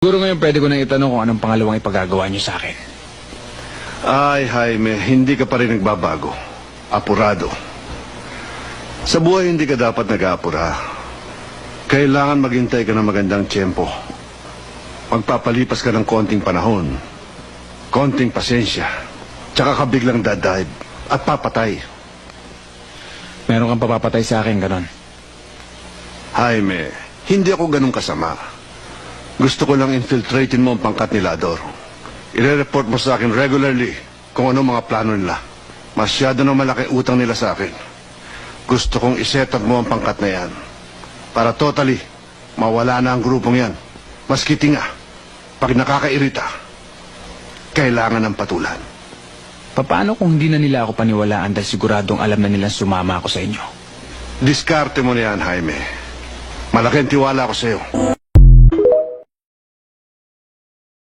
Siguro ngayon pwede ko na itanong kung anong pangalawang ipagagawa niyo sa akin. Ay, Jaime, hindi ka pa rin nagbabago. Apurado. Sa buhay hindi ka dapat nag-aapura. Kailangan maghintay ka ng magandang tiyempo. Magpapalipas ka ng konting panahon, konting pasensya, tsaka ka biglang dadive at papatay. Meron kang papapatay sa akin, ganon. Jaime, hindi ako ganun kasama. Gusto ko lang infiltratein mo ang pangkat ni Lador. I-report mo sa akin regularly kung ano mga plano nila. Masyado na malaki utang nila sa akin. Gusto kong iset up mo ang pangkat na yan. Para totally, mawala na ang grupong yan. Maski tinga, pag nakakairita, kailangan ng patulan. Paano kung hindi na nila ako paniwalaan dahil siguradong alam na nilang sumama ako sa inyo? Diskarte mo na yan, Jaime. Malaking tiwala ko sa iyo.